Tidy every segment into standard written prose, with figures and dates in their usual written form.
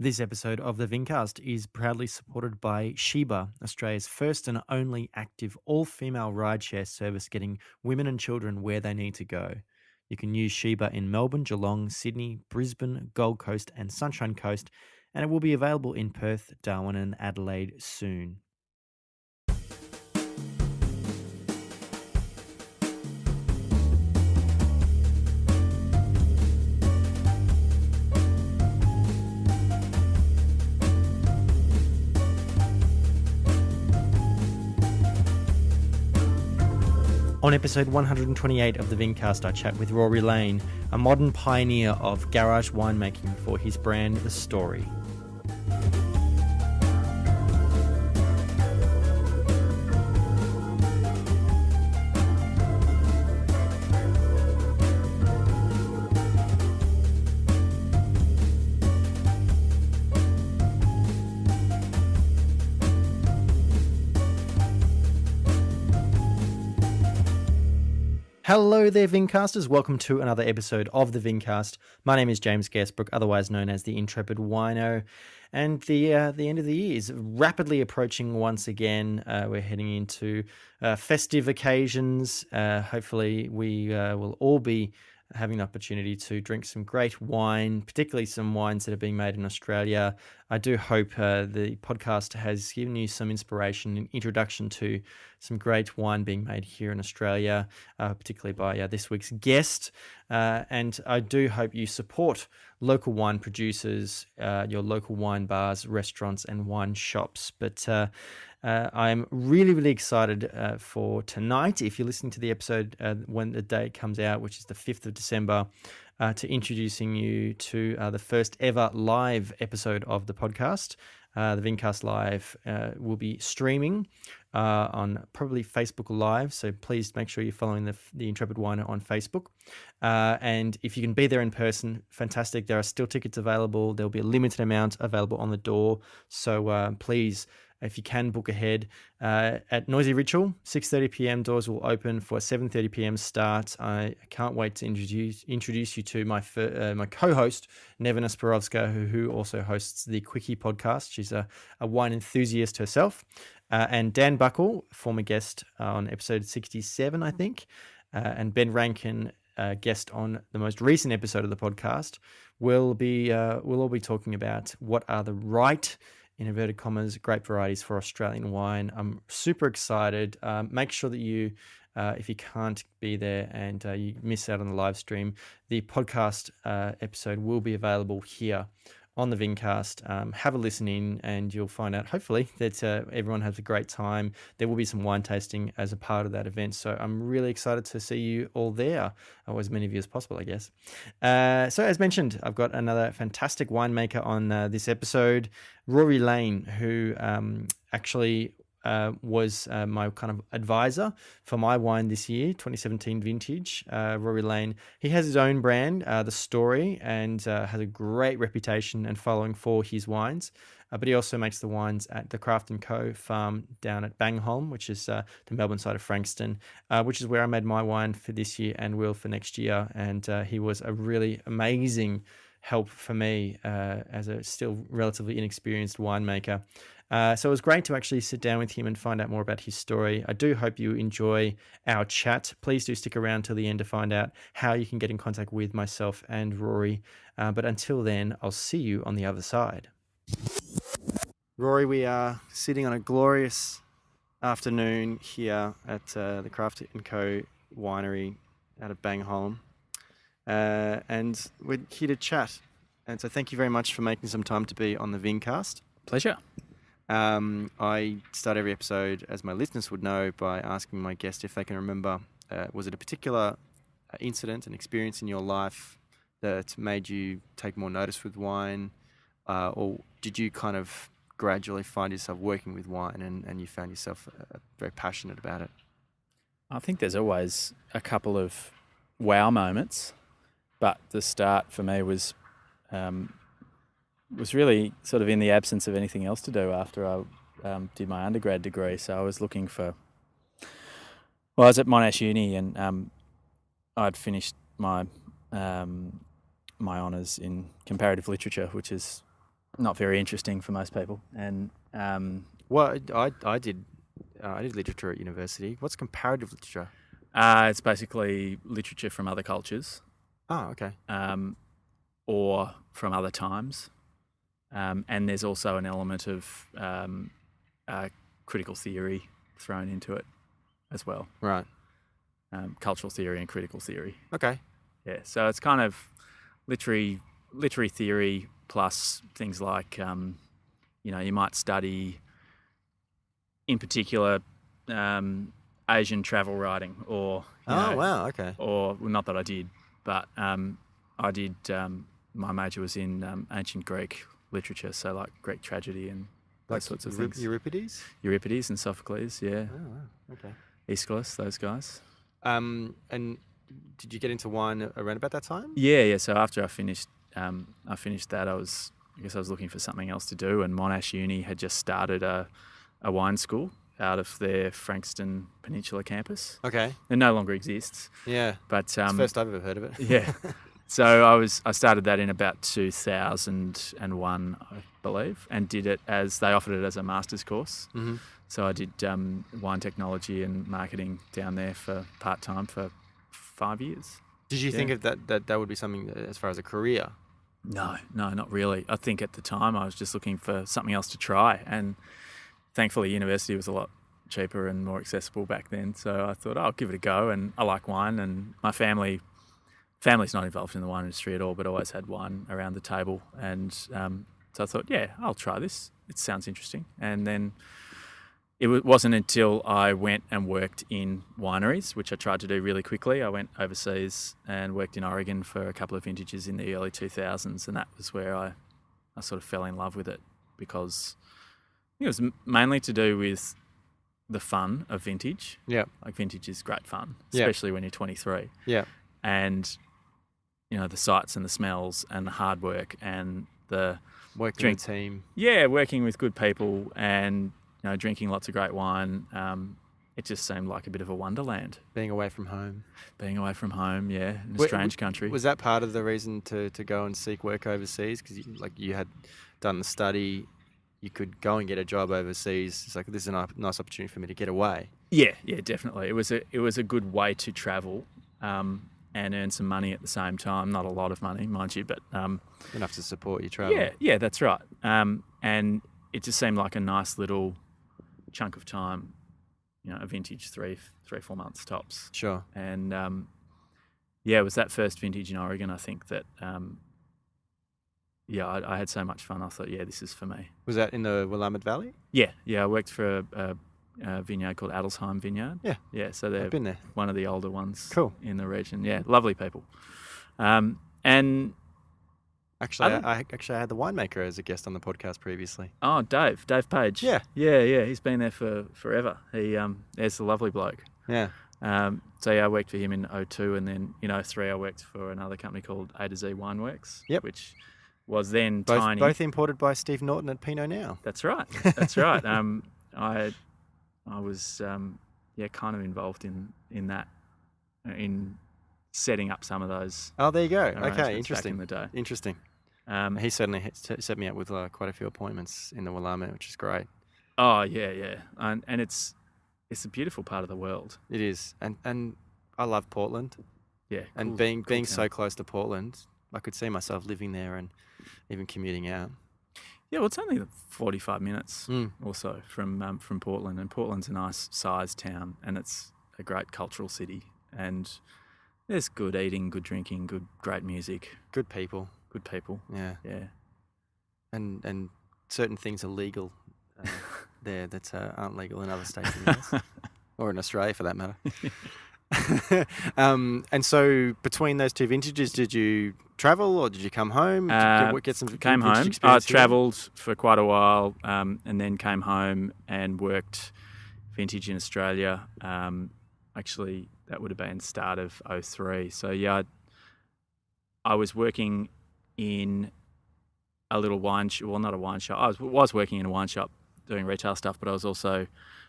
This episode of the Vincast is proudly supported by Sheba, Australia's first and only active all-female rideshare service getting women and children where they need to go. You can use Sheba in Melbourne, Geelong, Sydney, Brisbane, Gold Coast and Sunshine Coast, and it will be available in Perth, Darwin and Adelaide soon. On episode 128 of the Vincast, I chat with Rory Lane, a modern pioneer of garage winemaking for his brand The Story. Hello there, Vincasters. Welcome to another episode of the Vincast. My name is James Garsbrook, otherwise known as the Intrepid Wino. And the end of the year is rapidly approaching once again. We're heading into festive occasions. Hopefully, we will all be having the opportunity to drink some great wine, particularly some wines that are being made in Australia. I do hope the podcast has given you some inspiration and introduction to some great wine being made here in Australia, particularly by this week's guest. And I do hope you support local wine producers, your local wine bars, restaurants, and wine shops. But I'm really, really excited for tonight. If you're listening to the episode when the day comes out, which is the 5th of December, to introducing you to the first ever live episode of the podcast. The Vincast Live will be streaming on probably Facebook Live, so please make sure you're following the Intrepid Wino on Facebook. And if you can be there in person, fantastic. There are still tickets available. There'll be a limited amount available on the door, so please, if you can, book ahead. At Noisy Ritual, 6:30 p.m. doors will open for a 7:30 p.m. start. I can't wait to introduce you to my co-host, Nevena Spirovska, who also hosts the Quickie podcast. She's a wine enthusiast herself. And Dan Buckle, former guest on episode 67, I think. And Ben Rankin, guest on the most recent episode of the podcast. We'll all be talking about what are the right, in inverted commas, great varieties for Australian wine. I'm super excited. Make sure that you, if you can't be there and you miss out on the live stream, the podcast episode will be available here on the Vincast. Have a listen in and you'll find out, hopefully, that everyone has a great time. There will be some wine tasting as a part of that event. So I'm really excited to see you all there, or as many of you as possible, I guess. So as mentioned, I've got another fantastic winemaker on this episode, Rory Lane, who actually was my kind of advisor for my wine this year, 2017 vintage. Rory Lane, he has his own brand, The Story, and has a great reputation and following for his wines. But he also makes the wines at the Craft & Co farm down at Bangholm, which is the Melbourne side of Frankston, which is where I made my wine for this year and will for next year. And he was a really amazing help for me as a still relatively inexperienced winemaker. So it was great to actually sit down with him and find out more about his story. I do hope you enjoy our chat. Please do stick around till the end to find out how you can get in contact with myself and Rory. But until then, I'll see you on the other side. Rory, we are sitting on a glorious afternoon here at the Craft & Co winery out of Bangholm. And we're here to chat. And so thank you very much for making some time to be on the Vincast. Pleasure. I start every episode, as my listeners would know, by asking my guest if they can remember, was it a particular incident, an experience in your life that made you take more notice with wine, or did you kind of gradually find yourself working with wine and you found yourself very passionate about it? I think there's always a couple of wow moments, but the start for me was really sort of in the absence of anything else to do after I did my undergrad degree. So I was looking for, I was at Monash Uni and I'd finished my my honours in comparative literature, which is not very interesting for most people. And Well, I did literature at university. What's comparative literature? it's basically literature from other cultures. Oh, okay. Or from other times. And there's also an element of critical theory thrown into it as well. Right. Cultural theory and critical theory. Okay. Yeah, so it's kind of literary theory plus things like, you might study, in particular, Asian travel writing, or wow, okay. or well, not that I did, but I did. My major was in ancient Greek literature, so like Greek tragedy and those sorts of things. Euripides and Sophocles, yeah. Oh, wow. Okay. Aeschylus, those guys. And did you get into wine around about that time? Yeah. So after I finished that, I was looking for something else to do, and Monash Uni had just started a wine school out of their Frankston Peninsula campus. Okay. It no longer exists. Yeah. But it's the first I've ever heard of it. Yeah. So I started that in about 2001, I believe, and did it they offered it as a master's course. Mm-hmm. So I did wine technology and marketing down there for part-time for 5 years. Did you think of that would be something as far as a career? No, not really. I think at the time I was just looking for something else to try, and thankfully university was a lot cheaper and more accessible back then. So I thought, I'll give it a go, and I like wine, and my family's not involved in the wine industry at all, but always had wine around the table. And so I thought, yeah, I'll try this. It sounds interesting. And then it wasn't until I went and worked in wineries, which I tried to do really quickly. I went overseas and worked in Oregon for a couple of vintages in the early 2000s, and that was where I sort of fell in love with it, because it was mainly to do with the fun of vintage. Yeah. Like vintage is great fun, especially when you're 23. Yeah. And the sights and the smells and the hard work and the working in a team. Yeah, working with good people and drinking lots of great wine. It just seemed like a bit of a wonderland. Being away from home, yeah, in a strange country. Was that part of the reason to go and seek work overseas? Because you had done the study, you could go and get a job overseas. It's like, this is a nice opportunity for me to get away. Yeah, definitely. It was a good way to travel. And earn some money at the same time. Not a lot of money, mind you, but enough to support your travel. Yeah, that's right. And it just seemed like a nice little chunk of time, a vintage 3-4 months tops. Sure. And it was that first vintage in Oregon, I think, that I had so much fun. I thought, this is for me. Was that in the Willamette Valley? Yeah. I worked for a vineyard called Adelsheim Vineyard. Yeah. So they're I've been there. One of the older ones. Cool. In the region. Yeah, lovely people. And actually, I had the winemaker as a guest on the podcast previously. Oh, Dave Page. Yeah. He's been there for forever. He's a lovely bloke. Yeah. So I worked for him in 2002, and then in 2003 I worked for another company called A to Z Wineworks. Yep. Which was then both, tiny. Both imported by Steve Norton at Pinot Now. That's right. I was kind of involved in that, in setting up some of those. Oh, there you go. Okay, interesting. Back in the day. Interesting. He certainly set me up with quite a few appointments in the Willamette, which is great. Oh yeah, and it's a beautiful part of the world. It is, and I love Portland. Yeah, and cool, being so close to Portland, I could see myself living there and even commuting out. Yeah, well, it's only 45 minutes or so from Portland, and Portland's a nice sized town, and it's a great cultural city, and there's good eating, good drinking, great music, good people. Yeah. And certain things are legal there that aren't legal in other states in the US, or in Australia for that matter. And so between those two vintages, did you travel or did you come home? Get some came home. I travelled for quite a while, and then came home and worked vintage in Australia. Actually, that would have been start of 2003. So yeah, I was working in a little wine shop. Well, not a wine shop. I was working in a wine shop doing retail stuff, but I was also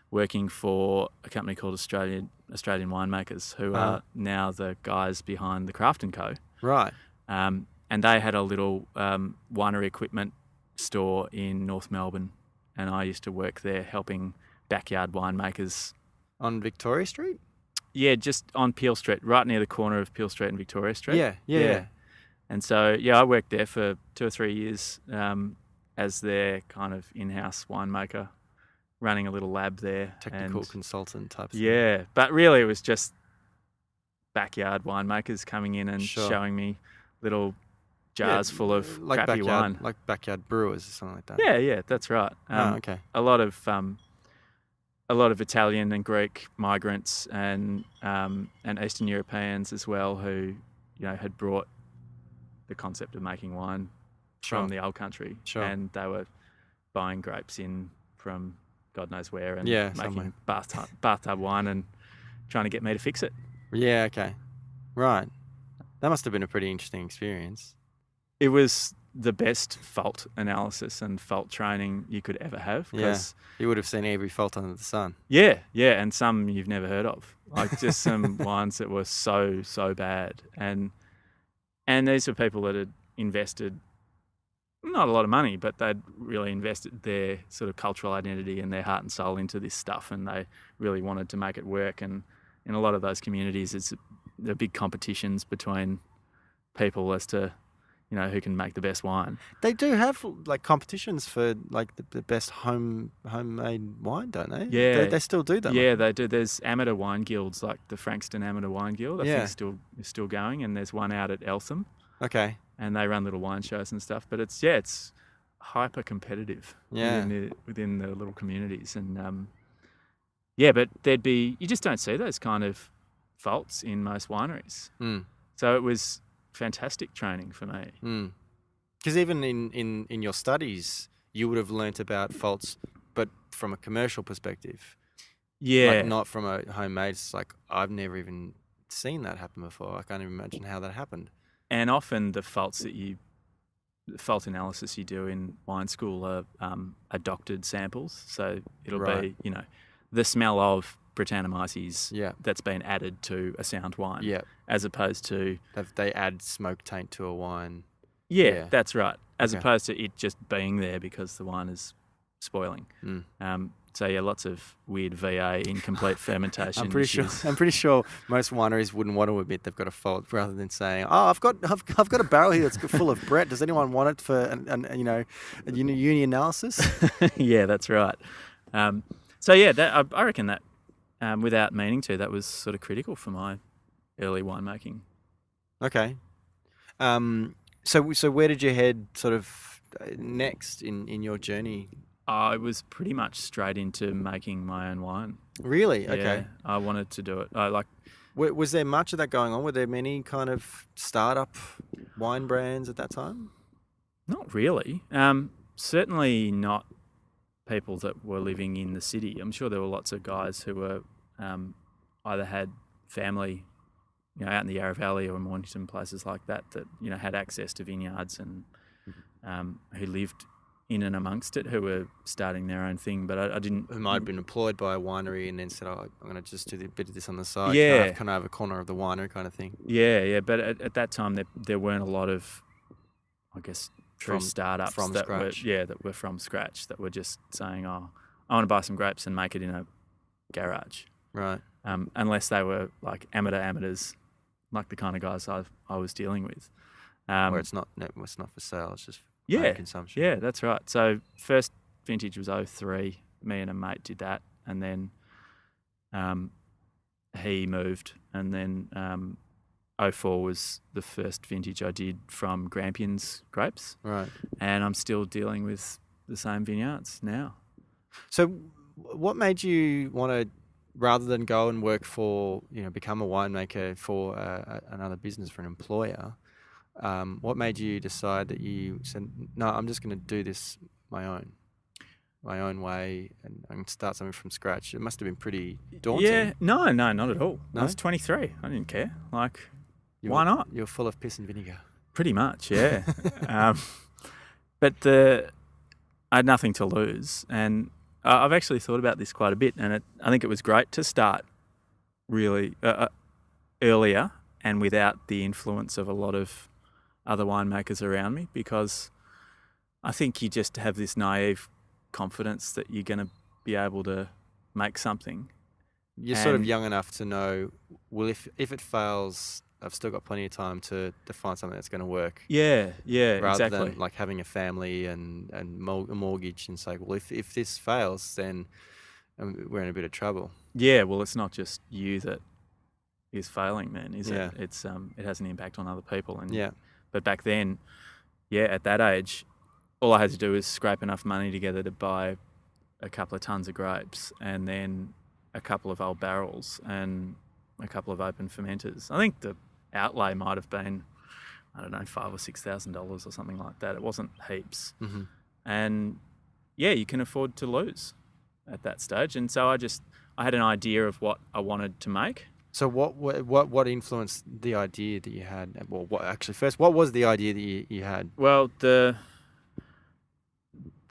working for a company called Australian Winemakers, who are now the guys behind the Craft & Co. Right. And they had a little winery equipment store in North Melbourne, and I used to work there helping backyard winemakers. On Victoria Street? Yeah, just on Peel Street, right near the corner of Peel Street and Victoria Street. Yeah. And so, I worked there for 2 or 3 years as their kind of in-house winemaker, running a little lab there. Technical consultant type thing. Yeah, but really it was just backyard winemakers coming in and Sure. showing me little jars full of crappy wine. Like backyard brewers or something like that. Yeah, that's right. Okay. A lot of Italian and Greek migrants and Eastern Europeans as well, who had brought the concept of making wine from the old country, and they were buying grapes in from God knows where and making bathtub wine and trying to get me to fix it. Yeah. Okay. Right. That must have been a pretty interesting experience. It was the best fault analysis and fault training you could ever have. Yeah, you would have seen every fault under the sun. Yeah, and some you've never heard of, like just some wines that were so bad, and these were people that had invested not a lot of money, but they'd really invested their sort of cultural identity and their heart and soul into this stuff, and they really wanted to make it work. And in a lot of those communities, there are big competitions between people as to who can make the best wine. They do have like competitions for like the best homemade wine, don't they? Yeah. They still do that. Yeah, they do. There's amateur wine guilds like the Frankston Amateur Wine Guild. I think is still going, and there's one out at Eltham. Okay. And they run little wine shows and stuff, but it's hyper competitive within the little communities. And but you just don't see those kind of faults in most wineries. So it was fantastic training for me. Because even in your studies, you would have learnt about faults, but from a commercial perspective. Yeah. Like not from a homemade. It's like, I've never even seen that happen before. I can't even imagine how that happened. And often the fault analysis you do in wine school are doctored samples. So it'll be, the smell of Brettanomyces that's been added to a sound wine, as opposed to they add smoke taint to a wine. Yeah, that's right. As opposed to it just being there because the wine is spoiling. So lots of weird VA, incomplete fermentation. I'm pretty sure most wineries wouldn't want to admit they've got a fault, rather than saying, "Oh, I've got a barrel here that's full of Brett. Does anyone want it for a uni analysis?" Yeah, that's right. I reckon that. Without meaning to, that was sort of critical for my early winemaking. Okay. So where did you head sort of next in your journey? I was pretty much straight into making my own wine. Really? Yeah, okay. I wanted to do it. Was there much of that going on? Were there many kind of startup wine brands at that time? Not really. Certainly not people that were living in the city. I'm sure there were lots of guys who were either had family, out in the Yarra Valley or Mornington, places like that had access to vineyards and who lived in and amongst it, who were starting their own thing. But I didn't. Who might have been employed by a winery and then said, "Oh, I'm going to just do a bit of this on the side." Yeah, kind of have a corner of the winery kind of thing. Yeah. But at that time, there weren't a lot of, I guess, true startups that were from scratch, that were just saying, "Oh, I want to buy some grapes and make it in a garage." Right. Unless they were like amateurs, like the kind of guys I was dealing with. Where it's not for sale, it's just for consumption. Yeah, that's right. So first vintage was 03. Me and a mate did that, and then he moved, and then 04 was the first vintage I did from Grampians grapes. Right. And I'm still dealing with the same vineyards now. So what made you want to, rather than go and work for, become a winemaker for another business, for an employer, what made you decide that you said, no, I'm just going to do this my own way, and I'm going to start something from scratch? It must have been pretty daunting. Yeah, no, not at all. No? I was 23. I didn't care. Why not? You're full of piss and vinegar. Pretty much, yeah. But I had nothing to lose, and I've actually thought about this quite a bit, and I think it was great to start really earlier and without the influence of a lot of other winemakers around me, because I think you just have this naive confidence that you're going to be able to make something. You're sort of young enough to know, well, if it fails, I've still got plenty of time to find something that's going to work. Yeah, Rather exactly. than like having a family and a mortgage, and say, well, if this fails, then we're in a bit of trouble. Yeah, well, it's not just you that is failing, then, is Yeah. it? It's it has an impact on other people. And Yeah. But back then, at that age, all I had to do was scrape enough money together to buy a couple of tons of grapes and then a couple of old barrels and a couple of open fermenters. I think the outlay might have been, I don't know, $5,000 or $6,000 or something like that. It wasn't heaps. Mm-hmm. And you can afford to lose at that stage. And so I had an idea of what I wanted to make. So what influenced the idea that you had? Well, what was the idea that you had? Well, the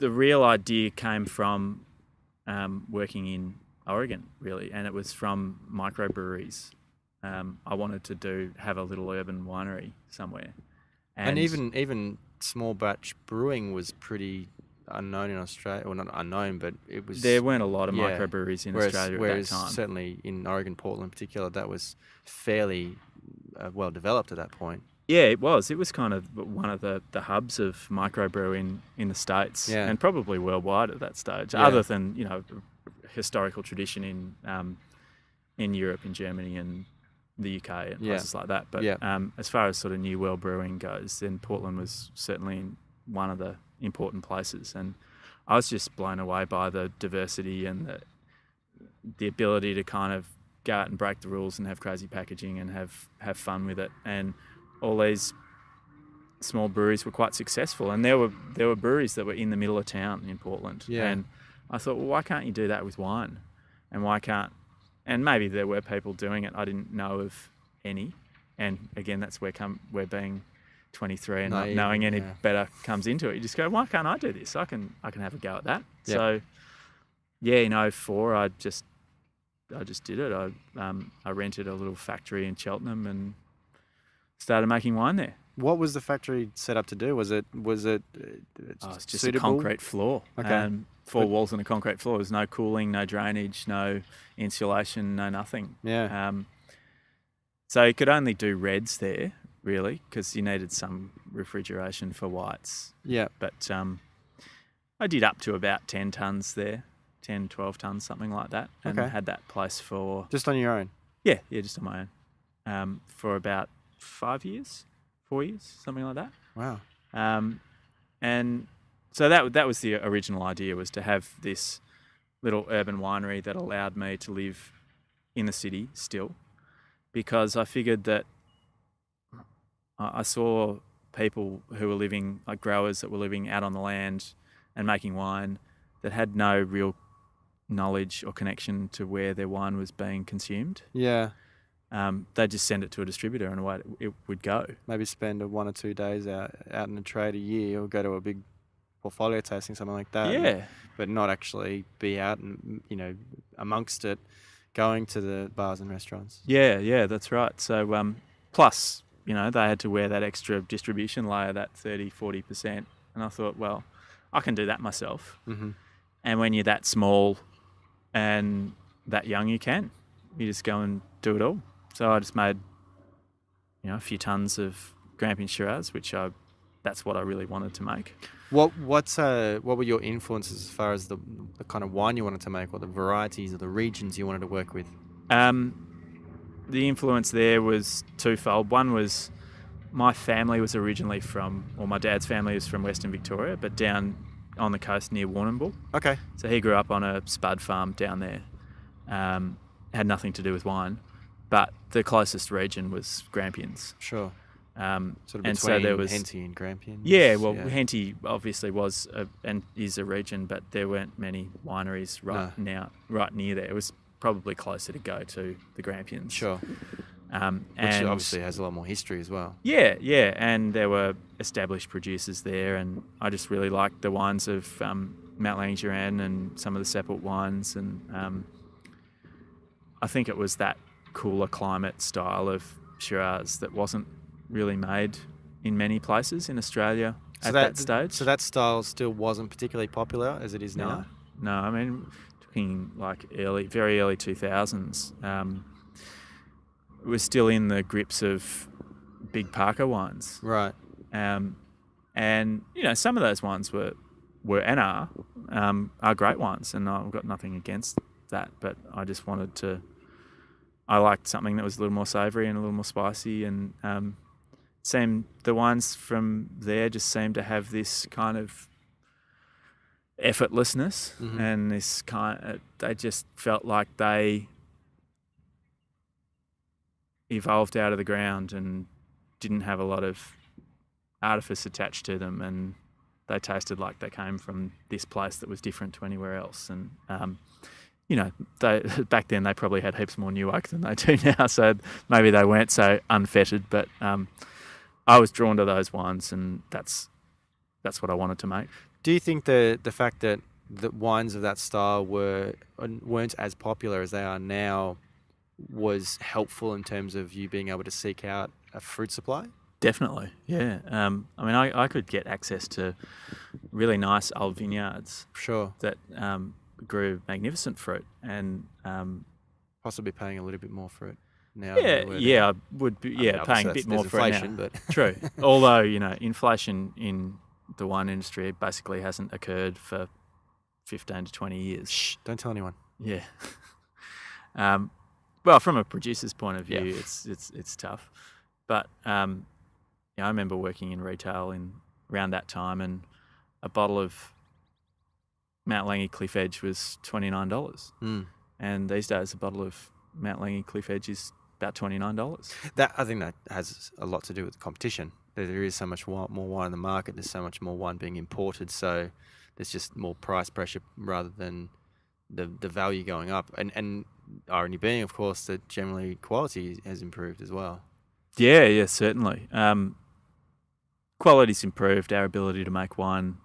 real idea came from working in Oregon, really, and it was from microbreweries. I wanted to have a little urban winery somewhere, and even small batch brewing was pretty unknown in Australia. Well, not unknown, but it was. There weren't a lot of microbreweries in Australia at that time. Certainly in Oregon, Portland in particular, that was fairly well developed at that point. Yeah, it was. It was kind of one of the hubs of microbrewing in the States, and probably worldwide at that stage, other than, historical tradition in Europe, in Germany and the UK and places like that. But as far as sort of New World brewing goes, then Portland was certainly one of the important places. And I was just blown away by the diversity and the ability to kind of go out and break the rules and have crazy packaging and have fun with it. And all these small breweries were quite successful, and there were breweries that were in the middle of town in Portland. And I thought, well, why can't you do that with wine? And maybe there were people doing it. I didn't know of any. And again, that's where being 23 and not knowing any better comes into it. You just go, why can't I do this? I can have a go at that. Yep. So in 2004, I just did it. I rented a little factory in Cheltenham and started making wine there. What was the factory set up to do? Was it it's just suitable? A concrete floor. Okay. 4 walls and a concrete floor. There's no cooling, no drainage, no insulation, no nothing. Yeah. So you could only do reds there, really, because you needed some refrigeration for whites. Yeah. But I did up to about 10 tonnes there, 10, 12 tonnes, something like that. And had that place for... Just on your own? Yeah, just on my own. For about 4 years, something like that. Wow. And so that was the original idea, was to have this little urban winery that allowed me to live in the city still, because I figured that I saw people who were living, like growers that were living out on the land and making wine, that had no real knowledge or connection to where their wine was being consumed. Yeah. They'd just send it to a distributor and away it would go. Maybe spend 1 or 2 days out in a trade a year, or go to a big portfolio tasting, something like that. Yeah. But not actually be out and, amongst it, going to the bars and restaurants. Yeah, that's right. So plus, they had to wear that extra distribution layer, that 30-40%. And I thought, well, I can do that myself. Mm-hmm. And when you're that small and that young, you just go and do it all. So I just made, a few tons of Grampians Shiraz, that's what I really wanted to make. What were your influences as far as the kind of wine you wanted to make, or the varieties or the regions you wanted to work with? The influence there was twofold. One was my family was originally my dad's family was from Western Victoria, but down on the coast near Warrnambool. Okay. So he grew up on a spud farm down there. Had nothing to do with wine, but the closest region was Grampians. Sure. Sort of and between so there was Henty and Grampians. Yeah, well, Henty obviously was and is a region, but there weren't many wineries right near there. It was probably closer to go to the Grampians. Sure. Which obviously has a lot more history as well. Yeah, and there were established producers there, and I just really liked the wines of Mount Langevin and some of the Seppelt wines, and I think it was that cooler climate style of Shiraz that wasn't really made in many places in Australia. at that stage. So that style still wasn't particularly popular as it is now? No. I mean, talking like very early 2000s, we're still in the grips of big Parker wines. Right. And, some of those wines were and are great wines, and I've got nothing against that, but I just I liked something that was a little more savoury and a little more spicy, and the wines from there just seemed to have this kind of effortlessness, and this they just felt like they evolved out of the ground and didn't have a lot of artifice attached to them, and they tasted like they came from this place that was different to anywhere else. And back then they probably had heaps more new oak than they do now, so maybe they weren't so unfettered. But I was drawn to those wines, and that's what I wanted to make. Do you think the fact that the wines of that style weren't as popular as they are now was helpful in terms of you being able to seek out a fruit supply? Definitely, yeah. I mean, I could get access to really nice old vineyards, sure, that grew magnificent fruit, and possibly paying a little bit more for it now. I would be paying a bit more for inflation, it now. But True. Although inflation in the wine industry basically hasn't occurred for 15 to 20 years. Shh! Don't tell anyone. Yeah. Well, from a producer's point of view, it's tough, but I remember working in retail around that time, and a bottle of Mount Langi Cliff Edge was $29. And these days a bottle of Mount Langi Cliff Edge is about $29. I think that has a lot to do with the competition. There is so much more wine in the market. There's so much more wine being imported, so there's just more price pressure rather than the value going up. And irony being, of course, that generally quality has improved as well. Yeah, certainly. Quality's improved. Our ability to make wine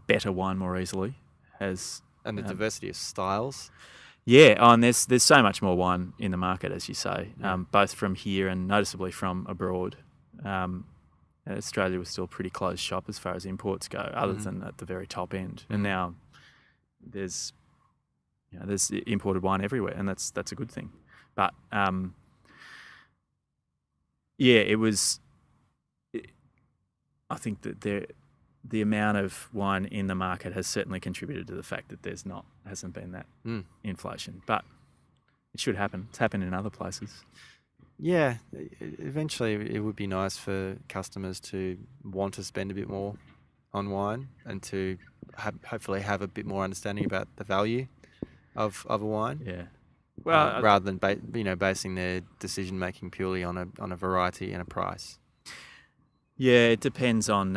better wine more easily has, and the diversity of styles. Yeah, and there's so much more wine in the market, as you say, both from here and noticeably from abroad. Australia was still a pretty closed shop as far as imports go, other than at the very top end. And now there's imported wine everywhere, and that's a good thing. But it was. I think that the amount of wine in the market has certainly contributed to the fact that hasn't been that inflation. But it should happen. It's happened in other places. Yeah, eventually it would be nice for customers to want to spend a bit more on wine and to hopefully have a bit more understanding about the value of a wine. Yeah. Well, rather than basing their decision making purely on a variety and a price. Yeah, it depends on.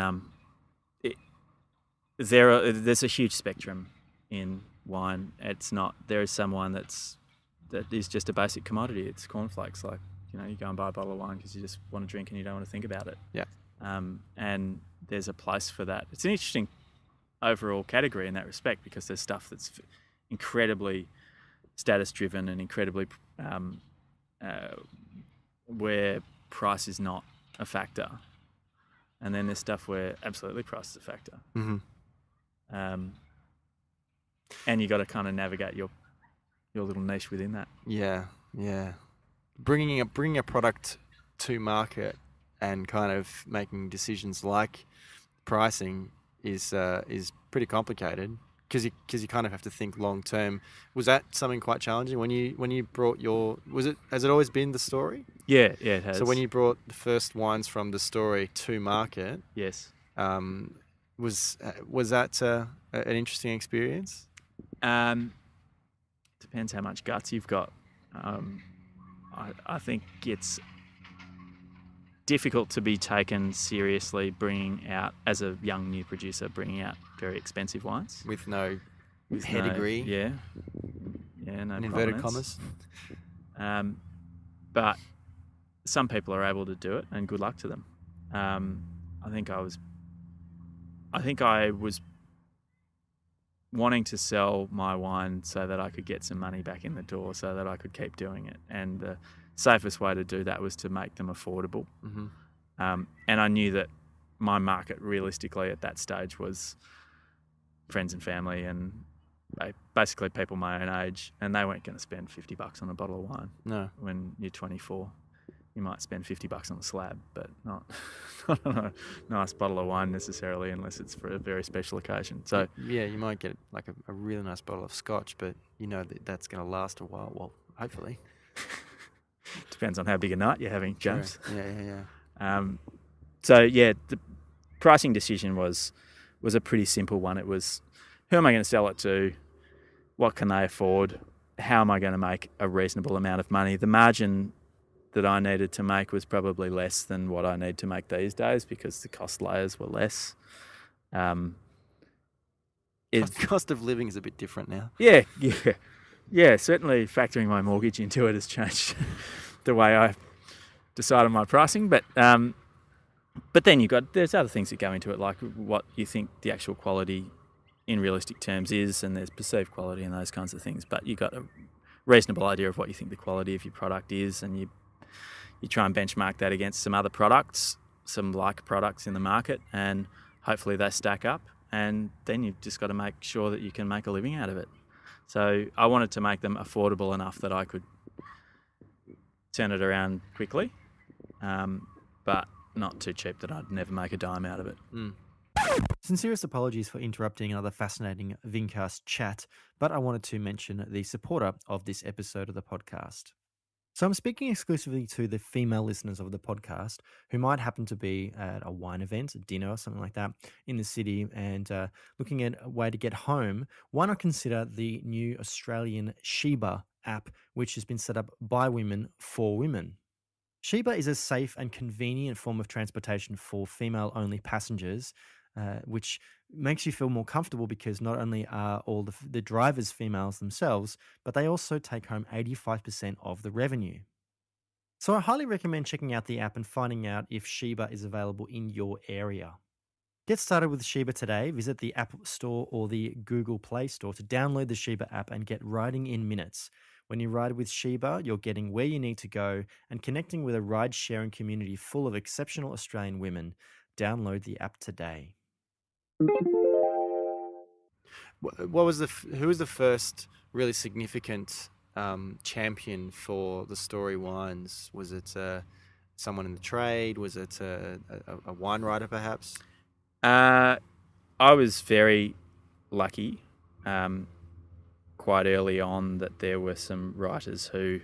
There's a huge spectrum in wine. There is some wine that is just a basic commodity. It's cornflakes. Like you go and buy a bottle of wine because you just want to drink and you don't want to think about it. Yeah. And there's a place for that. It's an interesting overall category in that respect, because there's stuff that's incredibly status driven and incredibly where price is not a factor. And then there's stuff where absolutely price is a factor. Mm-hmm. And you got to kind of navigate your little niche within that. Yeah. Bringing a product to market and kind of making decisions like pricing is pretty complicated, because you kind of have to think long term. Was that something quite challenging when you brought has it always been the story? Yeah, it has. So when you brought the first wines from the story to market, yes, was that an interesting experience? Depends how much guts you've got. I think it's difficult to be taken seriously as a young new producer, bringing out very expensive wines with no pedigree. No in inverted commas. But some people are able to do it, and good luck to them. I think I was wanting to sell my wine so that I could get some money back in the door, so that I could keep doing it. And the safest way to do that was to make them affordable. Mm-hmm. And I knew that my market realistically at that stage was friends and family and basically people my own age, and they weren't going to spend $50 on a bottle of wine. No. When you're 24, you might spend $50 on a slab, but not on a nice bottle of wine necessarily, unless it's for a very special occasion. So yeah, you might get like a really nice bottle of scotch, but you know that's going to last a while. Well, hopefully. Depends on how big a night you're having, James. Yeah. So yeah, the pricing decision was a pretty simple one. It was, who am I going to sell it to? What can they afford? How am I going to make a reasonable amount of money? The margin that I needed to make was probably less than what I need to make these days because the cost layers were less. Cost of living is a bit different now. Yeah. Certainly factoring my mortgage into it has changed the way I decide on my pricing. But then there's other things that go into it, like what you think the actual quality in realistic terms is, and there's perceived quality and those kinds of things. But you got a reasonable idea of what you think the quality of your product is, and you try and benchmark that against some other products, some like products in the market, and hopefully they stack up. And then you've just got to make sure that you can make a living out of it. So I wanted to make them affordable enough that I could turn it around quickly, but not too cheap that I'd never make a dime out of it. Sincerest apologies for interrupting another fascinating Vincast chat, but I wanted to mention the supporter of this episode of the podcast. So I'm speaking exclusively to the female listeners of the podcast who might happen to be at a wine event, a dinner or something like that in the city, and looking at a way to get home. Why not consider the new Australian Sheba app, which has been set up by women for women? Sheba is a safe and convenient form of transportation for female-only passengers, which makes you feel more comfortable because not only are all the drivers females themselves, but they also take home 85% of the revenue. So I highly recommend checking out the app and finding out if Sheba is available in your area. Get started with Sheba today. Visit the App Store or the Google Play Store to download the Sheba app and get riding in minutes. When you ride with Sheba, you're getting where you need to go and connecting with a ride-sharing community full of exceptional Australian women. Download the app today. Who was the first really significant champion for the Story wines? Was it someone in the trade? Was it a wine writer, perhaps? I was very lucky quite early on that there were some writers who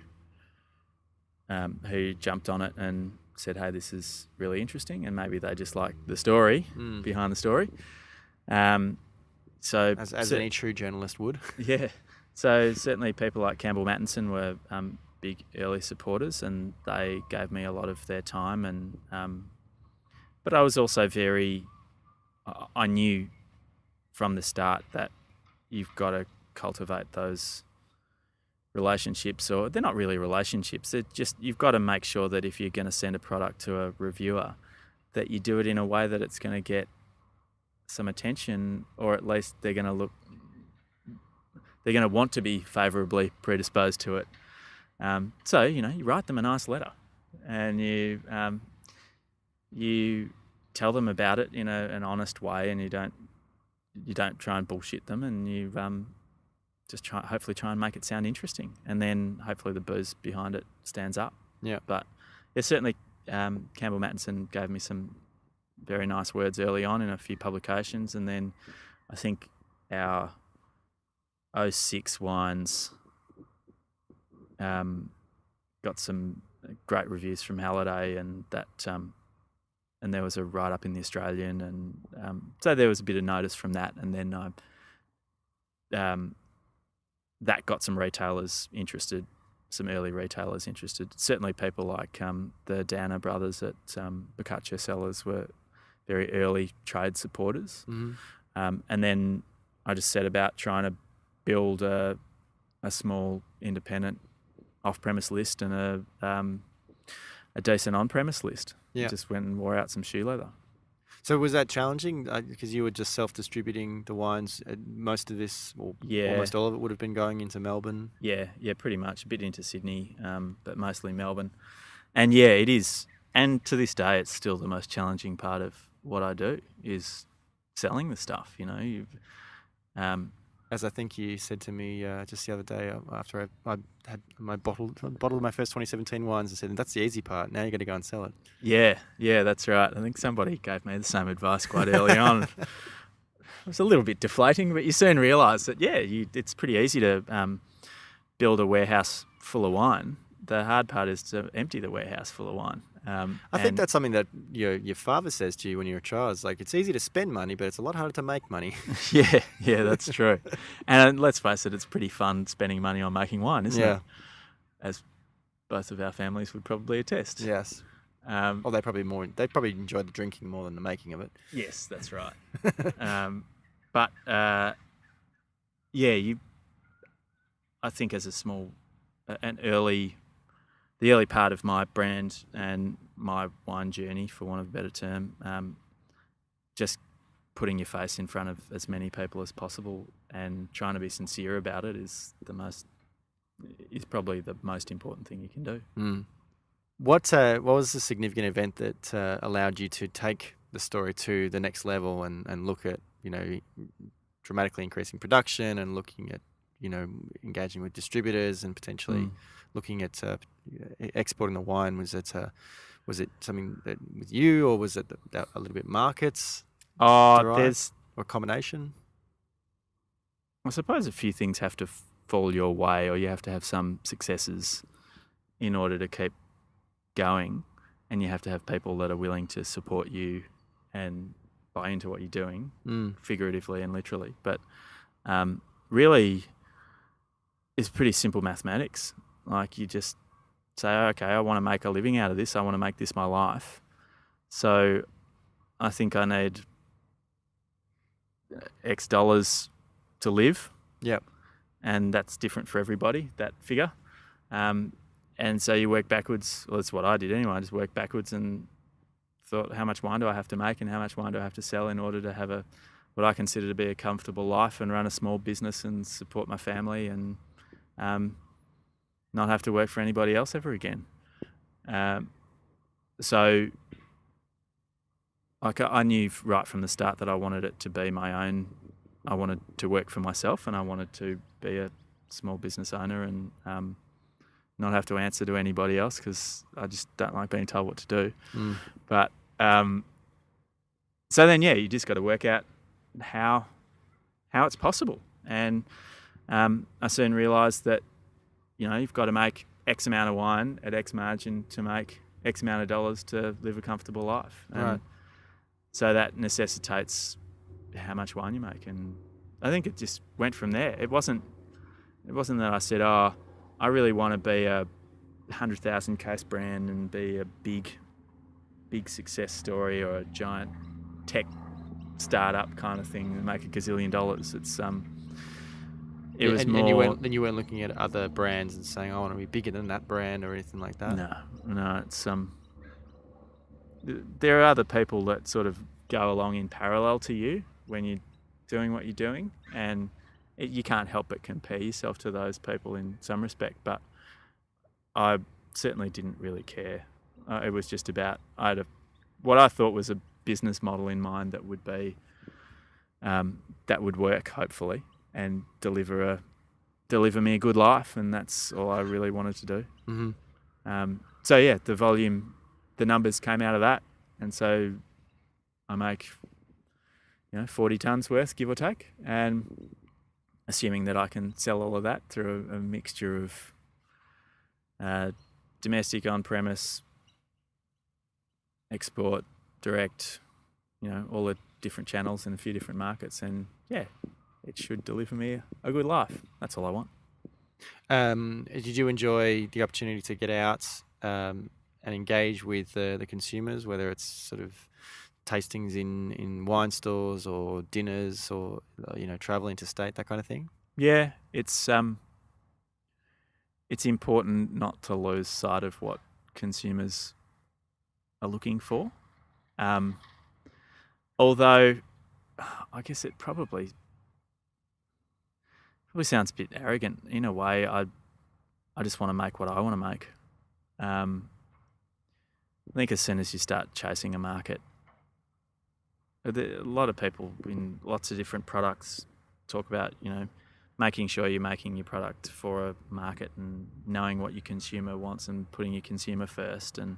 jumped on it and said, hey, this is really interesting, and maybe they just like the story behind the story. So as any true journalist would. Yeah. So certainly people like Campbell Mattinson were big early supporters, and they gave me a lot of their time. And but I was also I knew from the start that you've got to cultivate those relationships, or they're not really relationships. They're just, you've got to make sure that if you're going to send a product to a reviewer, that you do it in a way that it's going to get some attention, or at least they're going to want to be favourably predisposed to it. So, you write them a nice letter, and you tell them about it in an honest way, and you don't try and bullshit them, and you just hopefully try and make it sound interesting, and then hopefully the booze behind it stands up. Yeah. But yeah, certainly Campbell Mattinson gave me some very nice words early on in a few publications, and then I think our 06 wines got some great reviews from Halliday, and that and there was a write-up in the Australian, and so there was a bit of notice from that, and then that got some retailers interested, some early retailers interested. Certainly people like the Downer brothers at Boccaccio Cellars were very early trade supporters. Mm-hmm. And then I just set about trying to build a small independent off-premise list and a decent on-premise list. Yeah. Just went and wore out some shoe leather. So was that challenging? Because you were just self-distributing the wines. Most of this, or almost all of it, would have been going into Melbourne. Yeah, pretty much. A bit into Sydney, but mostly Melbourne. And yeah, it is. And to this day, it's still the most challenging part of what I do is selling the stuff. As I think you said to me just the other day after I had my bottle of my first 2017 wines, and said, that's the easy part. Now you got to go and sell it. Yeah, that's right. I think somebody gave me the same advice quite early on. It was a little bit deflating, but you soon realise that, it's pretty easy to build a warehouse full of wine. The hard part is to empty the warehouse full of wine. I think that's something that your father says to you when you're a child. It's like, it's easy to spend money, but it's a lot harder to make money. Yeah, that's true. And let's face it, it's pretty fun spending money on making wine, isn't it? As both of our families would probably attest. Yes. They probably enjoy the drinking more than the making of it. Yes, that's right. I think as the early part of my brand and my wine journey, for want of a better term, just putting your face in front of as many people as possible and trying to be sincere about it is probably the most important thing you can do. Mm. What was the significant event that allowed you to take the story to the next level and look at, dramatically increasing production and looking at, engaging with distributors and potentially looking at exporting the wine? Was it something that with you, or was it a little bit markets? There's or a combination? I suppose a few things have to fall your way, or you have to have some successes in order to keep going, and you have to have people that are willing to support you and buy into what you're doing, figuratively and literally. But really, it's pretty simple mathematics. Like, you just say, okay, I want to make a living out of this. I want to make this my life. So I think I need X dollars to live. Yep. And that's different for everybody, that figure. And so you work backwards. Well, that's what I did anyway. I just worked backwards and thought, how much wine do I have to make and how much wine do I have to sell in order to have what I consider to be a comfortable life and run a small business and support my family and not have to work for anybody else ever again. So I knew right from the start that I wanted it to be my own. I wanted to work for myself, and I wanted to be a small business owner and not have to answer to anybody else, because I just don't like being told what to do. But so then, you just got to work out how it's possible. And I soon realised that, you've got to make X amount of wine at X margin to make X amount of dollars to live a comfortable life. And right. So that necessitates how much wine you make. And I think it just went from there. It wasn't that I said, I really want to be a 100,000 case brand and be a big success story, or a giant tech startup kind of thing and make $1 gazillion. It's it was more. And you weren't looking at other brands and saying, I want to be bigger than that brand or anything like that. No. It's there are other people that sort of go along in parallel to you when you're doing what you're doing, and you can't help but compare yourself to those people in some respect. But I certainly didn't really care. It was just about, I had what I thought was a business model in mind that would be that would work, hopefully, and deliver me a good life, and that's all I really wanted to do. Mm-hmm. The volume, the numbers came out of that, and so I make 40 tonnes worth, give or take, and assuming that I can sell all of that through a mixture of domestic, on-premise, export, direct, all the different channels in a few different markets, and it should deliver me a good life. That's all I want. Did you enjoy the opportunity to get out and engage with the consumers, whether it's sort of tastings in wine stores or dinners or traveling to state, that kind of thing? Yeah, it's important not to lose sight of what consumers are looking for. Although I guess it probably sounds a bit arrogant in a way. I just want to make what I want to make. I think as soon as you start chasing a market, A lot of people in lots of different products talk about, making sure you're making your product for a market and knowing what your consumer wants and putting your consumer first. And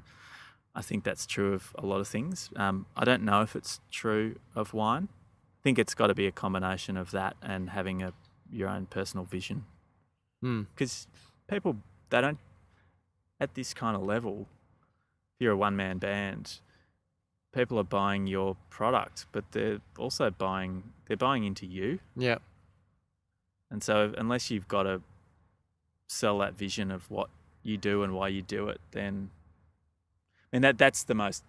I think that's true of a lot of things. I don't know if it's true of wine. I think it's got to be a combination of that and having your own personal vision. Because people, they don't, at this kind of level, if you're a one-man band, people are buying your product, but they're also buying into you. Yeah. And so unless you've got to sell that vision of what you do and why you do it, then that's the most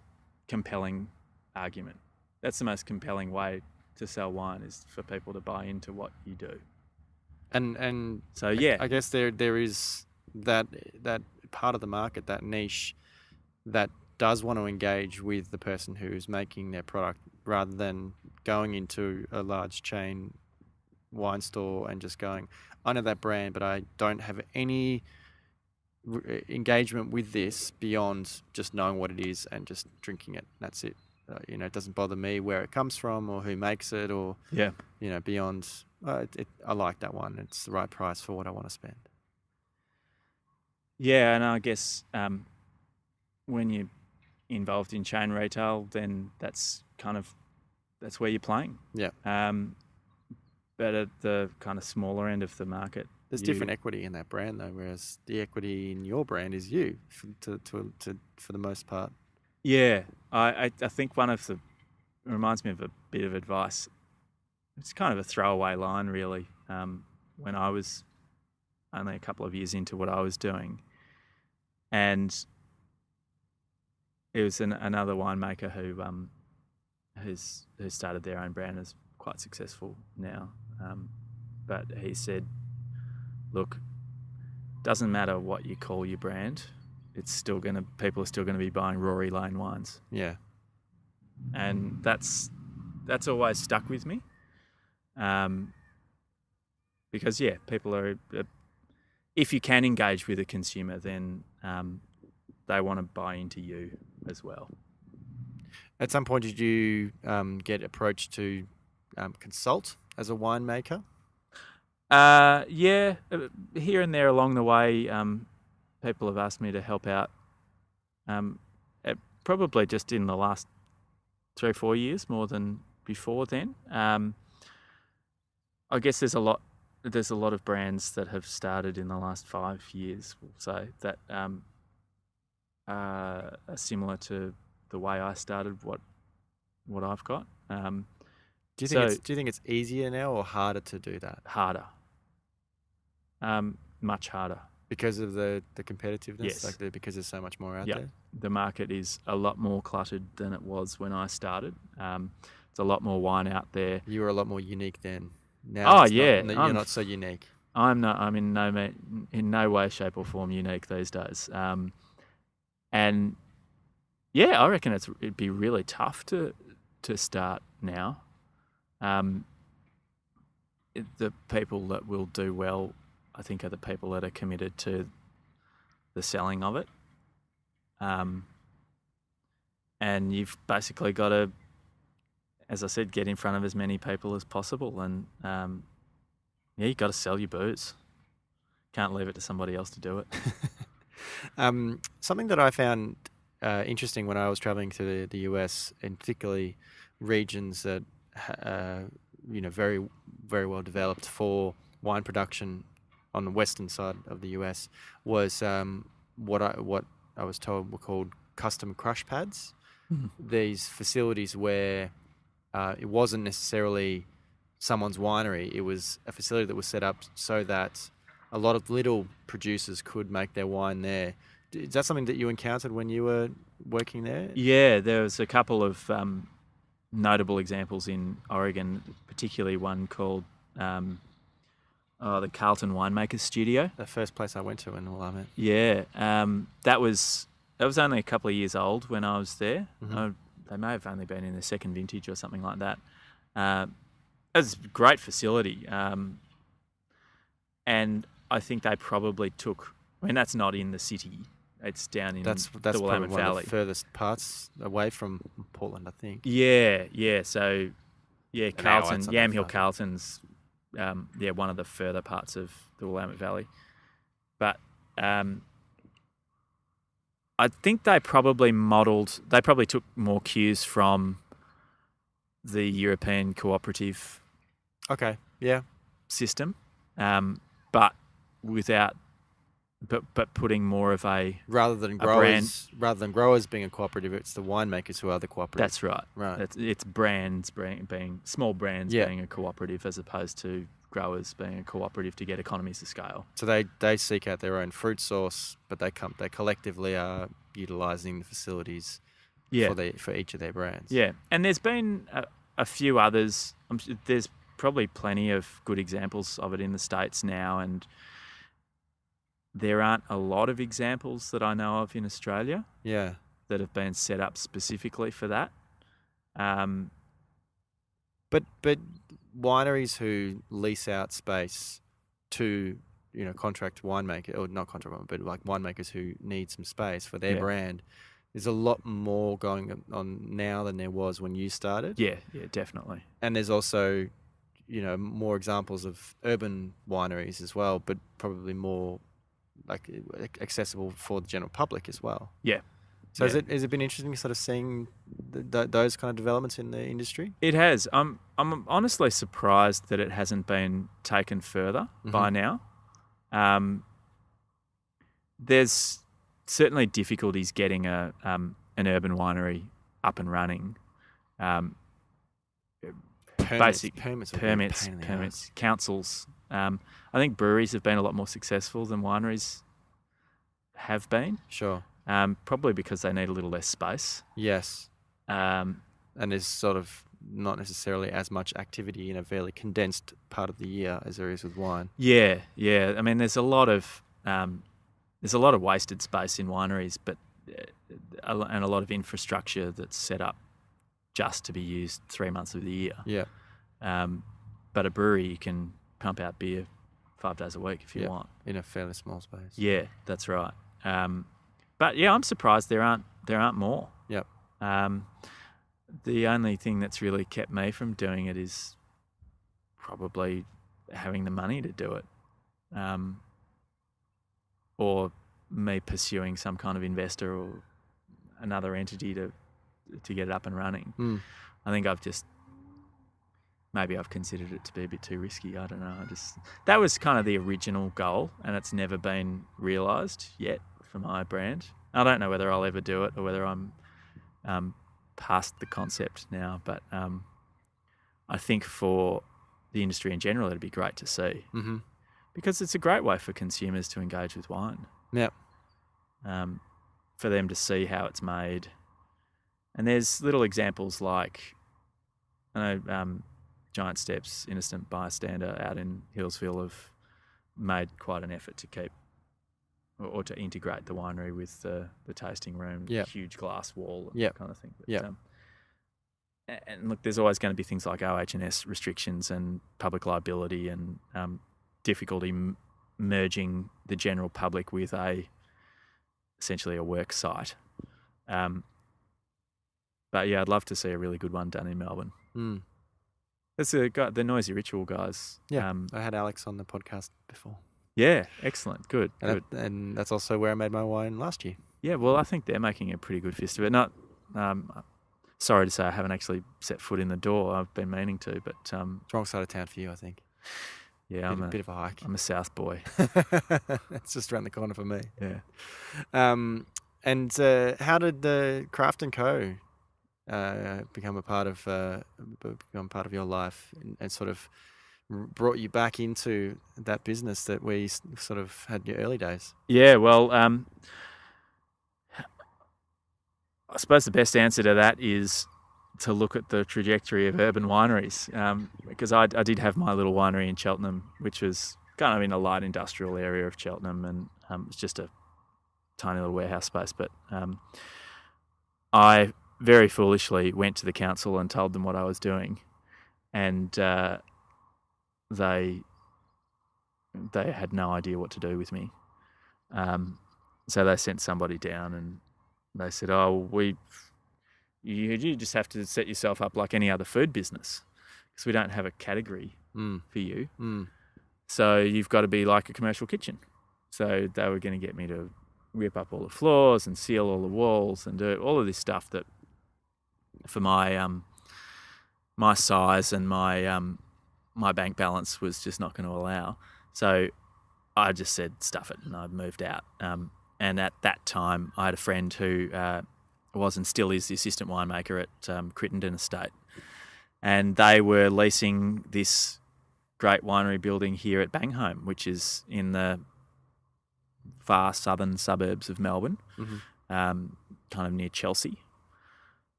compelling argument. That's the most compelling way to sell wine, is for people to buy into what you do. And so yeah, I guess there is that part of the market, that niche, that does want to engage with the person who's making their product, rather than going into a large chain wine store and just going, I know that brand, but I don't have any engagement with this beyond just knowing what it is and just drinking it. That's it. It doesn't bother me where it comes from or who makes it, or beyond. I like that one. It's the right price for what I want to spend. Yeah, and I guess when you're involved in chain retail, then that's where you're playing. Yeah. But at the kind of smaller end of the market, there's different equity in that brand though, whereas the equity in your brand is you for the most part. Yeah, I think it reminds me of a bit of advice. It's kind of a throwaway line, really. When I was only a couple of years into what I was doing, and it was another winemaker who's started their own brand, is quite successful now. But he said, look, doesn't matter what you call your brand, people are still gonna be buying Rory Lane wines. Yeah. And that's always stuck with me. Because people are, if you can engage with a consumer, then they want to buy into you as well. At some point, did you get approached to consult as a winemaker? Yeah, here and there along the way, people have asked me to help out. Probably just in the last 3 or 4 years, more than before then. I guess there's a lot of brands that have started in the last 5 years, we'll say, that are similar to the way I started what I've got. Do you think it's easier now or harder to do that? Harder. Much harder. Because of the competitiveness? Yes. Because there's so much more out there? The market is a lot more cluttered than it was when I started. It's a lot more wine out there. You were a lot more unique then. Now you're not so unique. I'm in no way, shape or form unique these days. And yeah, I reckon it'd be really tough to start now. The people that will do well, I think, are the people that are committed to the selling of it. And you've basically got to, as I said, get in front of as many people as possible, and you've got to sell your booze. Can't leave it to somebody else to do it. Something that I found interesting when I was traveling to the US, and particularly regions that very, very well developed for wine production on the western side of the US, was what I was told were called custom crush pads. Mm-hmm. These facilities where it wasn't necessarily someone's winery, it was a facility that was set up so that a lot of little producers could make their wine there. Is that something that you encountered when you were working there? Yeah, there was a couple of notable examples in Oregon, particularly one called the Carlton Winemakers Studio. The first place I went to in Willamette. Yeah, that was only a couple of years old when I was there. Mm-hmm. They may have only been in their second vintage or something like that. It was a great facility, and I think they probably took. I mean, that's not in the city. It's down in That's the probably Willamette one Valley. of the furthest parts away from Portland, I think. Yeah. So, yeah, An hour, Carlton, it's not that Yamhill far. Carlton's, one of the further parts of the Willamette Valley. But I think they probably took more cues from the European cooperative Okay, yeah. system, but without, but putting more of a Rather than brand. growers being a cooperative, it's the winemakers who are the cooperative. That's right. Right. It's brands being small brands Yeah. being a cooperative as opposed to growers being a cooperative to get economies of scale. So they seek out their own fruit source, but they collectively are utilising the facilities Yeah. for each of their brands. Yeah, and there's been a few others. There's probably plenty of good examples of it in the States now, and there aren't a lot of examples that I know of in Australia Yeah. that have been set up specifically for that. But wineries who lease out space to contract winemaker, or not contract winemaker, but like winemakers who need some space for their Yeah. brand, there's a lot more going on now than there was when you started. Yeah, definitely. And there's also more examples of urban wineries as well, but probably more like accessible for the general public as well. Yeah. So Yeah. has it been interesting sort of seeing those kind of developments in the industry? It has. I'm honestly surprised that it hasn't been taken further by now. There's certainly difficulties getting an urban winery up and running. Permits, councils. I think breweries have been a lot more successful than wineries have been. Sure. Probably because they need a little less space. Yes. Um, And there's sort of not necessarily as much activity in a fairly condensed part of the year as there is with wine. Yeah. I mean, there's a lot of wasted space in wineries, but and a lot of infrastructure that's set up just to be used 3 months of the year. Yeah. But a brewery, you can pump out beer 5 days a week if you want. In a fairly small space. Yeah, that's right. But yeah, I'm surprised there aren't more. Yep. The only thing that's really kept me from doing it is probably having the money to do it, or me pursuing some kind of investor or another entity to get it up and running. I think maybe I've considered it to be a bit too risky. I don't know. That was kind of the original goal, and it's never been realised yet for my brand. I don't know whether I'll ever do it or whether I'm past the concept now, but I think for the industry in general, it'd be great to see, because it's a great way for consumers to engage with wine. Yeah. For them to see how it's made, and there's little examples like, I know Giant Steps, Innocent Bystander out in Hillsville have made quite an effort to keep or to integrate the winery with the tasting room, huge glass wall, that kind of thing. But, and look, there's always going to be things like OH&S restrictions and public liability and difficulty merging the general public with essentially a work site. But yeah, I'd love to see a really good one done in Melbourne. That's the Noisy Ritual guys. Yeah, I had Alex on the podcast before. Yeah, excellent, good. And that's also where I made my wine last year. Yeah, well, I think they're making a pretty good fist of it. Not, sorry to say I haven't actually set foot in the door. I've been meaning to, but it's wrong side of town for you, I think. Yeah, I'm a bit of a hike. I'm a South boy. It's just around the corner for me. Yeah. And how did the Craft & Co. become a part of your life and sort of brought you back into that business that we sort of had in your early days? Yeah, well, I suppose the best answer to that is to look at the trajectory of urban wineries, because I did have my little winery in Cheltenham, which was kind of in a light industrial area of Cheltenham, and it's just a tiny little warehouse space. But I very foolishly went to the council and told them what I was doing, and they had no idea what to do with me. So they sent somebody down and they said, "Oh, you just have to set yourself up like any other food business because we don't have a category for you. So you've got to be like a commercial kitchen." So they were going to get me to rip up all the floors and seal all the walls and do all of this stuff that for my my size and my bank balance was just not going to allow. So I just said, stuff it, and I moved out. And at that time, I had a friend who was and still is the assistant winemaker at Crittenden Estate. And they were leasing this great winery building here at Banghome, which is in the far southern suburbs of Melbourne, kind of near Chelsea,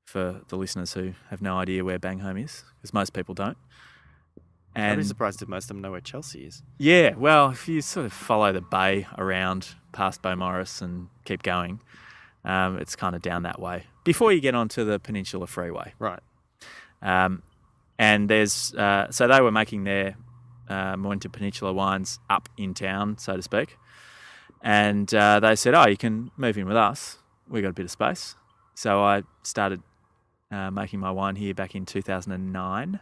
for the listeners who have no idea where Banghome is, because most people don't. And I'd be surprised if most of them know where Chelsea is. Yeah, well, if you sort of follow the bay around past Beaumaris and keep going, it's kind of down that way before you get onto the Peninsula Freeway. Right. And there's so they were making their Mointa Peninsula wines up in town, so to speak. And they said, "Oh, you can move in with us. We got a bit of space." So I started making my wine here back in 2009.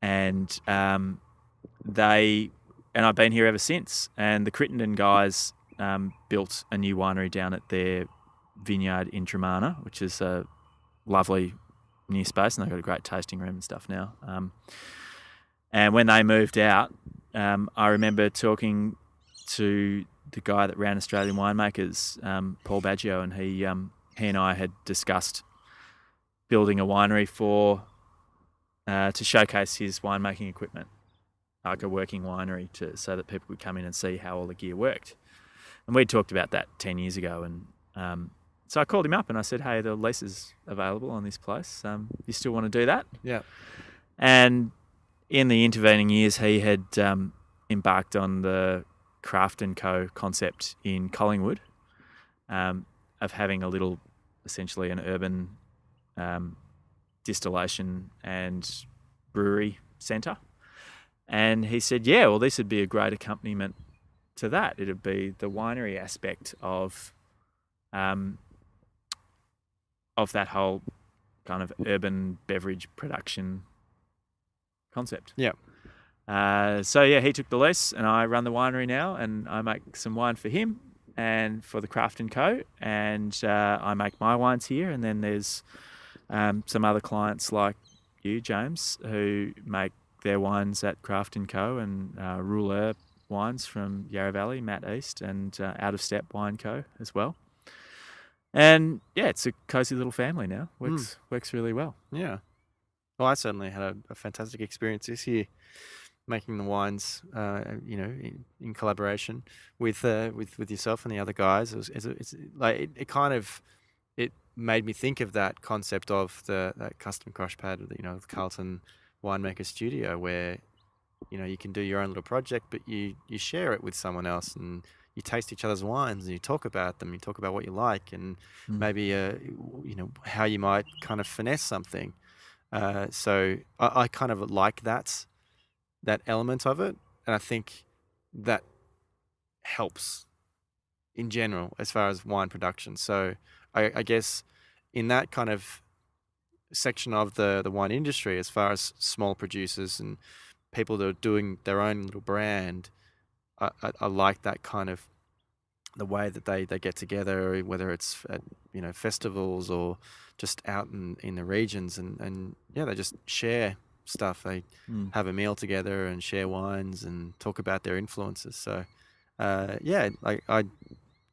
And I've been here ever since. And the Crittenden guys built a new winery down at their vineyard in Tremarna, which is a lovely new space, and they've got a great tasting room and stuff now. And when they moved out, I remember talking to the guy that ran Australian Winemakers, Paul Baggio, and he and I had discussed building a winery to showcase his winemaking equipment, like a working winery, so that people could come in and see how all the gear worked. And we'd talked about that 10 years ago, and so I called him up and I said, "Hey, the lease is available on this place. You still want to do that?" Yeah. And in the intervening years, he had embarked on the Craft & Co. concept in Collingwood, of having a little, essentially an urban distillation and brewery centre. And he said, "Yeah, well, this would be a great accompaniment to that. It'd be the winery aspect of that whole kind of urban beverage production concept." Yeah. So yeah, he took the lease, and I run the winery now, and I make some wine for him and for the Craft & Co. And I make my wines here, and then there's some other clients like you, James, who make their wines at Craft & Co. and Rouleur wines from Yarra Valley, Matt East, and Out of Step Wine Co. as well. And yeah, it's a cosy little family now. Works really well. Yeah. Well, I certainly had a fantastic experience this year making the wines, in collaboration with yourself and the other guys. It's like it made me think of that concept of that custom crush pad, the Carlton Winemaker Studio, where you can do your own little project, but you share it with someone else, and you taste each other's wines, and you talk about them, you talk about what you like, and maybe how you might kind of finesse something. So I kind of like that element of it, and I think that helps in general as far as wine production. So I guess in that kind of section of the wine industry, as far as small producers and people that are doing their own little brand, I like that kind of the way that they get together, whether it's at festivals or just out in the regions, and they just share stuff. They have a meal together and share wines and talk about their influences. So I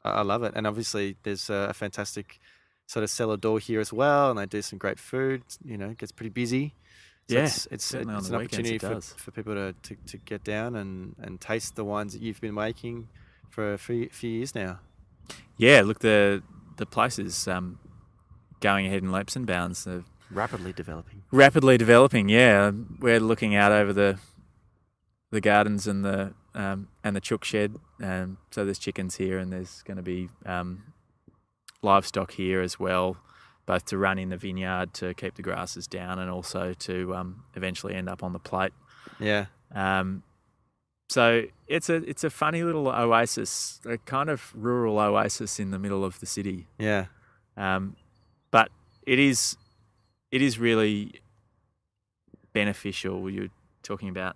love it. And obviously there's a fantastic sort of cellar door here as well, and they do some great food. It gets pretty busy. So it's an opportunity for people to get down and taste the wines that you've been making for a few years now. Yeah, look, the place is going ahead in leaps and bounds. Rapidly developing. Yeah, we're looking out over the gardens and the chook shed. So there's chickens here, and there's going to be livestock here as well, both to run in the vineyard to keep the grasses down, and also to eventually end up on the plate. Yeah. So it's a funny little oasis, a kind of rural oasis in the middle of the city. Yeah. But it is really beneficial. You're talking about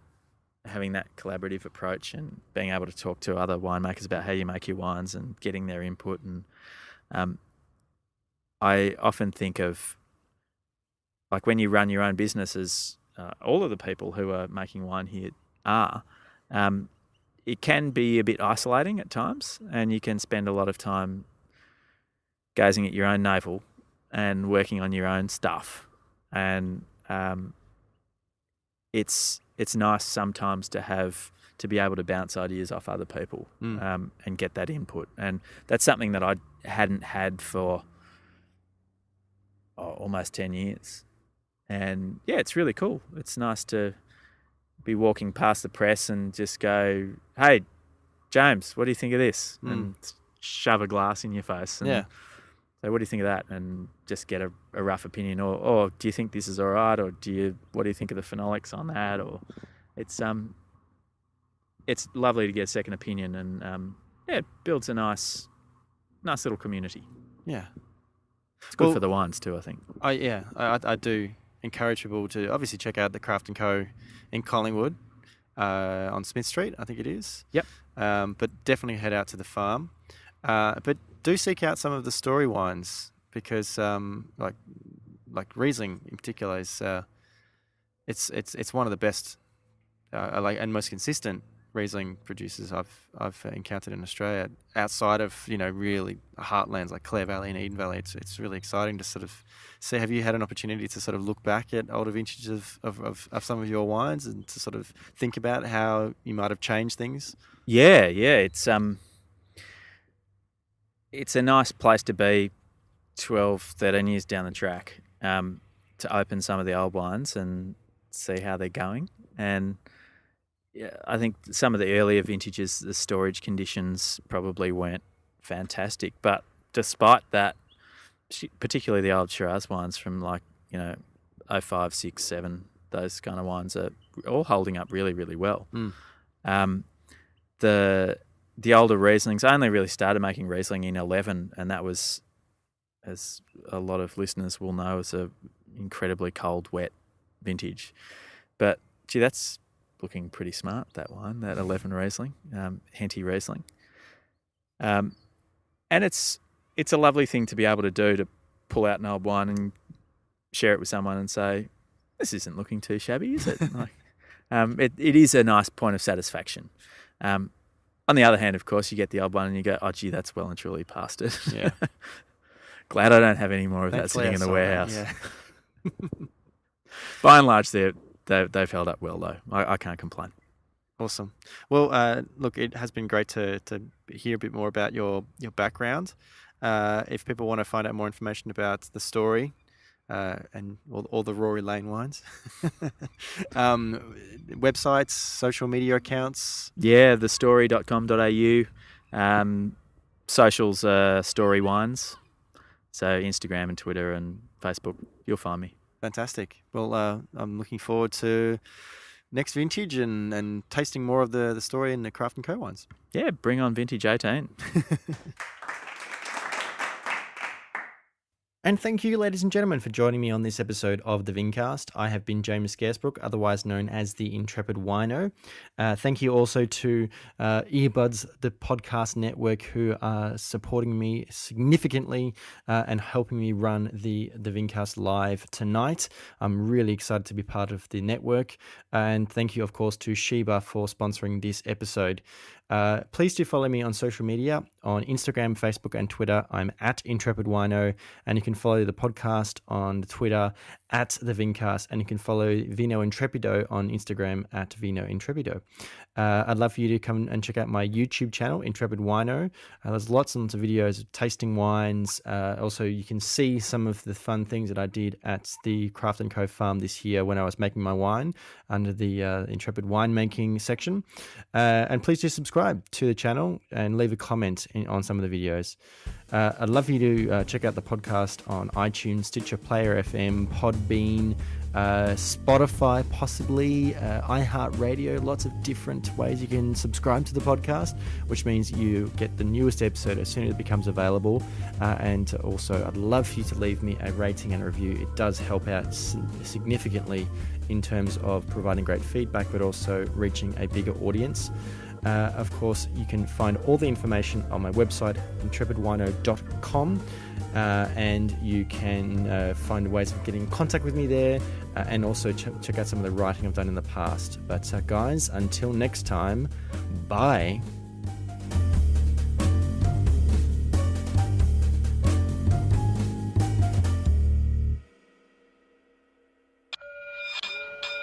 having that collaborative approach and being able to talk to other winemakers about how you make your wines and getting their input. And I often think of, like, when you run your own businesses, all of the people who are making wine here are, it can be a bit isolating at times, and you can spend a lot of time gazing at your own navel and working on your own stuff. And it's nice sometimes to be able to bounce ideas off other people and get that input. And that's something that I hadn't had for almost 10 years. And yeah, it's really cool. It's nice to be walking past the press and just go, "Hey, James, what do you think of this?" And shove a glass in your face. And so what do you think of that? And just get a rough opinion. Or do you think this is all right? Or what do you think of the phenolics on that? Or it's lovely to get a second opinion, and it builds a nice little community. Yeah. It's good for the wines too, I think. I do encourage people to obviously check out the Craft & Co. in Collingwood on Smith Street, I think it is. Yep. But definitely head out to the farm. But do seek out some of the story wines, because like Riesling in particular is it's one of the best and most consistent Riesling producers I've encountered in Australia, outside of really heartlands like Clare Valley and Eden Valley. It's really exciting to sort of see. Have you had an opportunity to sort of look back at older vintages of some of your wines and to sort of think about how you might have changed things? Yeah, it's a nice place to be 12, 13 years down the track, to open some of the old wines and see how they're going. And yeah, I think some of the earlier vintages, the storage conditions probably weren't fantastic. But despite that, particularly the old Shiraz wines from 05, 6, 7, those kind of wines are all holding up really, really well. The older Rieslings, I only really started making Riesling in 11, and that was, as a lot of listeners will know, was a incredibly cold, wet vintage. But gee, that's looking pretty smart, that wine, that 11 Riesling, Henty Riesling. And it's a lovely thing to be able to do, to pull out an old wine and share it with someone and say, "This isn't looking too shabby, is it?" It is a nice point of satisfaction. On the other hand, of course, you get the old one and you go, "Oh, gee, that's well and truly past it." Yeah. Glad I don't have any more of that sitting in the warehouse. Yeah. By and large, they've held up well, though. I can't complain. Awesome. Well, look, it has been great to hear a bit more about your background. If people want to find out more information about the story and all the Rory Lane wines, websites, social media accounts. Yeah, thestory.com.au. Socials are Story Wines. So Instagram and Twitter and Facebook, you'll find me. Fantastic. Well, I'm looking forward to next vintage and tasting more of the story and the Craft & Co. wines. Yeah, bring on vintage 18. And thank you, ladies and gentlemen, for joining me on this episode of the Vincast. I have been James Scaresbrook, otherwise known as the Intrepid Wino. Thank you also to Earbuds, the podcast network, who are supporting me significantly and helping me run the Vincast live tonight. I'm really excited to be part of the network. And thank you, of course, to Sheba for sponsoring this episode. Please do follow me on social media, on Instagram, Facebook, and Twitter. I'm at Intrepid Wino, and you can follow the podcast on Twitter at the Vincast, and you can follow Vino Intrepido on Instagram at Vino Intrepido. I'd love for you to come and check out my YouTube channel, Intrepid Wino. There's lots and lots of videos of tasting wines. Also, you can see some of the fun things that I did at the Craft & Co. farm this year when I was making my wine under the Intrepid winemaking section. And please do subscribe to the channel and leave a comment on some of the videos. I'd love for you to check out the podcast on iTunes, Stitcher, Player FM, Podbean, Spotify, possibly, iHeartRadio, lots of different ways you can subscribe to the podcast, which means you get the newest episode as soon as it becomes available. And also, I'd love for you to leave me a rating and a review. It does help out significantly in terms of providing great feedback, but also reaching a bigger audience. Of course, you can find all the information on my website, intrepidwino.com, and you can find ways of getting in contact with me there, and also check out some of the writing I've done in the past. But guys, until next time, bye.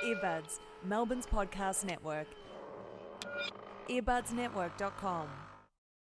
Earbuds, Melbourne's podcast network. earbudsnetwork.com